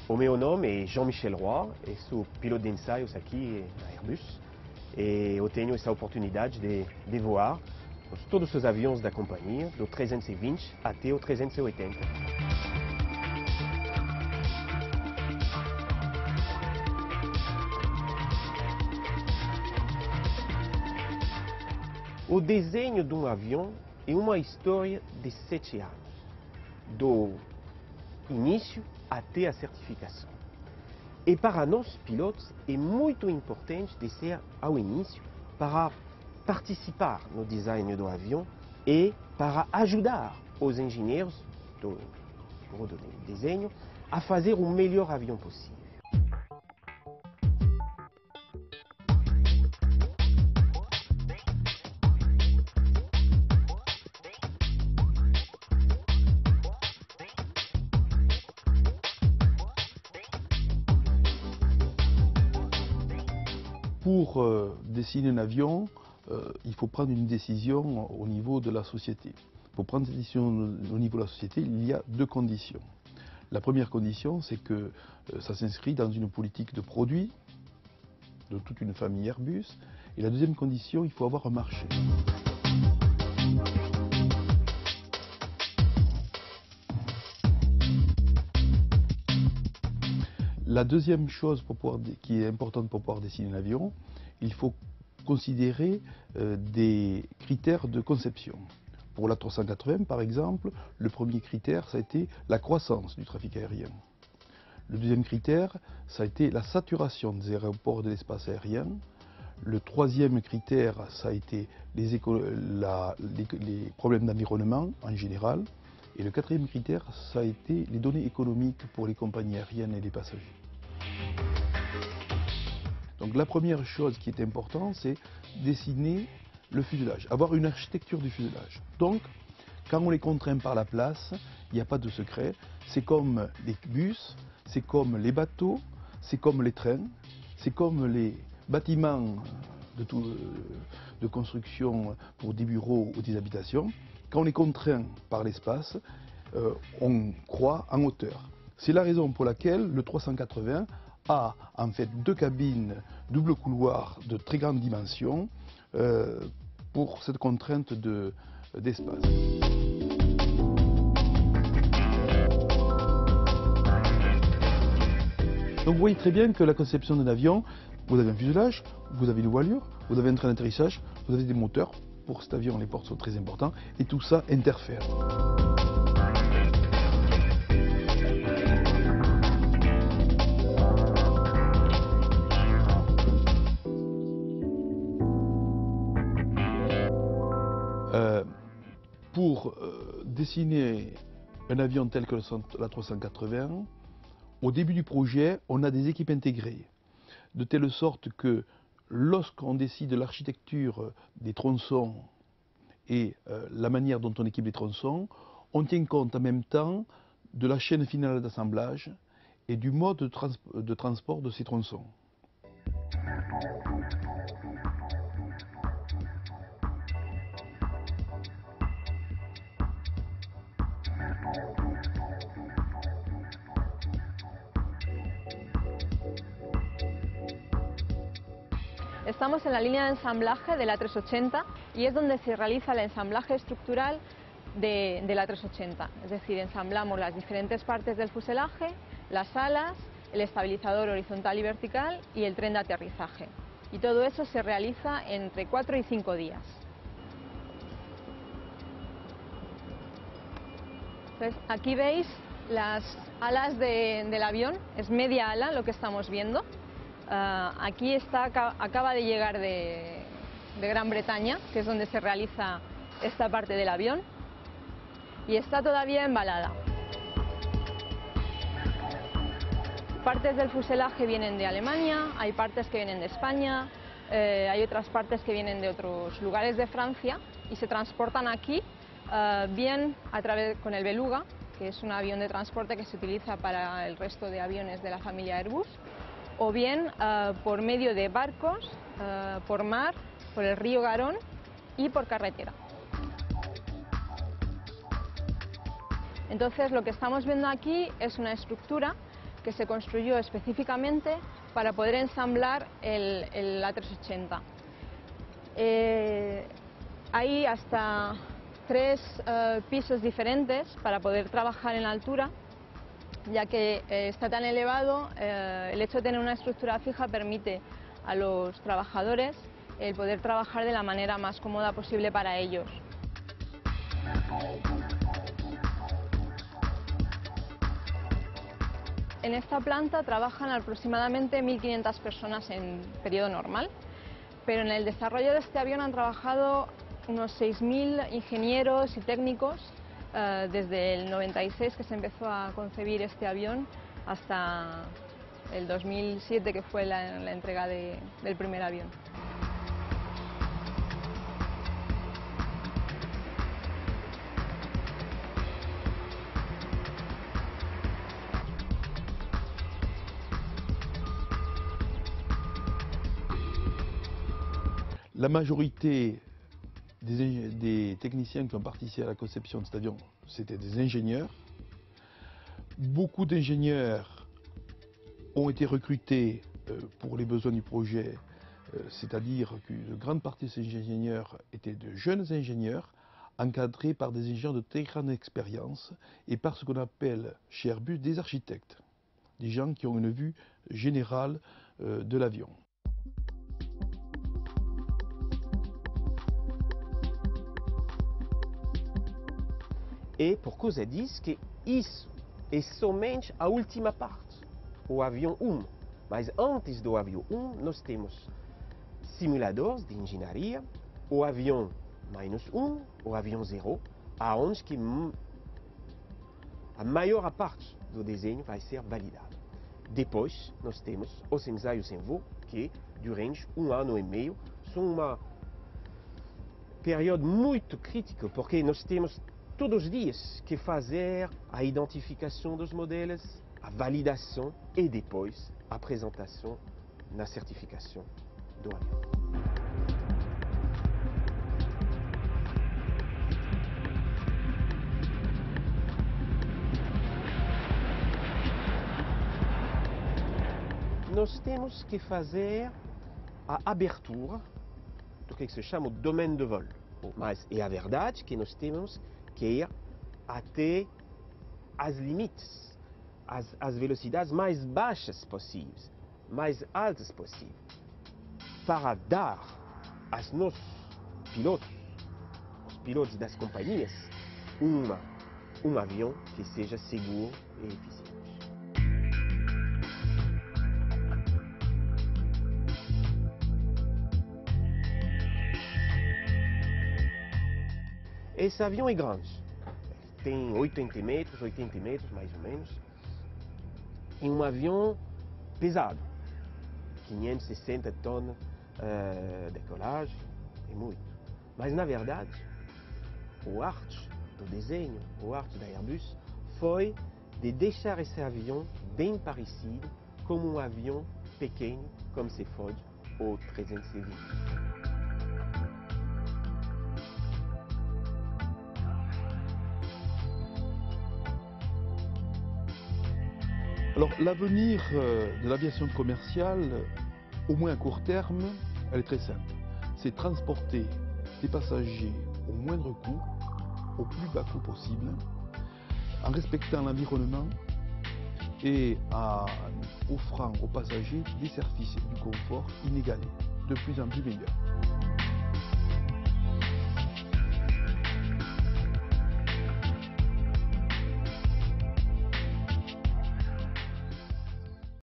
O meu nome é Jean-Michel Roy, eu sou piloto de ensaios aqui na Airbus e eu tenho essa oportunidade de voar todos os aviões da companhia, do 320 até o 380. O desenho de um avião é uma história de 7 anos, do início até a certificação. E para nós pilotos é muito importante de ser ao início para participar no design do avião e para ajudar os engenheiros do desenho a fazer o melhor avião possível. Pour dessiner un avion, il faut prendre une décision au niveau de la société. Pour prendre cette décision au niveau de la société, il y a 2 conditions. La première condition, c'est que ça s'inscrit dans une politique de produit de toute une famille Airbus. Et la deuxième condition, il faut avoir un marché. La deuxième chose qui est importante pour pouvoir dessiner un avion, il faut considérer des critères de conception. Pour l'A380 par exemple, le premier critère ça a été la croissance du trafic aérien. Le deuxième critère ça a été la saturation des aéroports de l'espace aérien. Le troisième critère ça a été les problèmes d'environnement en général. Et le quatrième critère, ça a été les données économiques pour les compagnies aériennes et les passagers. Donc la première chose qui est importante, c'est dessiner le fuselage, avoir une architecture du fuselage. Donc, quand on les contraint par la place, il n'y a pas de secret. C'est comme les bus, c'est comme les bateaux, c'est comme les trains, c'est comme les bâtiments de construction pour des bureaux ou des habitations. Quand on est contraint par l'espace, on croît en hauteur. C'est la raison pour laquelle le 380 a en fait 2 cabines double couloir de très grande dimension pour cette contrainte d'espace. Donc vous voyez très bien que la conception d'un avion, vous avez un fuselage, vous avez une voilure, vous avez un train d'atterrissage, vous avez des moteurs. Pour cet avion, les portes sont très importantes et tout ça interfère. Pour dessiner un avion tel que l'A380, au début du projet, on a des équipes intégrées, de telle sorte que lorsqu'on décide de l'architecture des tronçons et la manière dont on équipe les tronçons, on tient compte en même temps de la chaîne finale d'assemblage et du mode de transport de ces tronçons. Estamos en la línea de ensamblaje de la 380 y es donde se realiza el ensamblaje estructural de la 380. Es decir, ensamblamos las diferentes partes del fuselaje, las alas, el estabilizador horizontal y vertical y el tren de aterrizaje. Y todo eso se realiza entre 4 y 5 días. Entonces, aquí veis las alas del avión, es media ala lo que estamos viendo. Aquí acaba de llegar de Gran Bretaña, que es donde se realiza esta parte del avión, y está todavía embalada. Partes del fuselaje vienen de Alemania, hay partes que vienen de España, hay otras partes que vienen de otros lugares de Francia y se transportan aquí bien con el Beluga, que es un avión de transporte que se utiliza para el resto de aviones de la familia Airbus, o bien por medio de barcos, por mar, por el río Garón y por carretera. Entonces lo que estamos viendo aquí es una estructura que se construyó específicamente para poder ensamblar el A380. Hay hasta 3 pisos diferentes para poder trabajar en altura, ya que está tan elevado, el hecho de tener una estructura fija permite a los trabajadores el poder trabajar de la manera más cómoda posible para ellos. En esta planta trabajan aproximadamente 1.500 personas en periodo normal, pero en el desarrollo de este avión han trabajado unos 6.000 ingenieros y técnicos desde el 96, que se empezó a concebir este avión, hasta el 2007, que fue la entrega del primer avión. La majorité des techniciens qui ont participé à la conception de cet avion, c'était des ingénieurs. Beaucoup d'ingénieurs ont été recrutés pour les besoins du projet, c'est-à-dire qu'une grande partie de ces ingénieurs étaient de jeunes ingénieurs encadrés par des ingénieurs de très grande expérience et par ce qu'on appelle chez Airbus des architectes, des gens qui ont une vue générale de l'avion. E por causa disso que isso é somente a última parte, o avião 1. Mas antes do avião 1 nós temos simuladores de engenharia, o avião -1, o avião 0, aonde que a maior parte do desenho vai ser validado. Depois nós temos os ensaios em voo, que durante 1 ano e meio são uma período muito crítico, porque nós temos todos os dias que fazer a identificação dos modelos, a validação e depois a apresentação na certificação do avião. Nós temos que fazer a abertura do que se chama o domínio de voo. Mas é a verdade que nós temos que ir até as limites, as velocidades mais baixas possíveis, mais altas possíveis, para dar aos nossos pilotos, os pilotos das companhias, um avião que seja seguro e eficiente. Esse avião é grande, tem 80 metros mais ou menos. É um avião pesado, 560 tonnes de decolagem, é muito. Mas na verdade, o arte do desenho, o arte da Airbus, foi de deixar esse avião bem parecido com um avião pequeno, como se foi o 320. Alors l'avenir de l'aviation commerciale, au moins à court terme, elle est très simple. C'est transporter des passagers au moindre coût, au plus bas coût possible, en respectant l'environnement et en offrant aux passagers des services et du confort inégalés, de plus en plus meilleurs.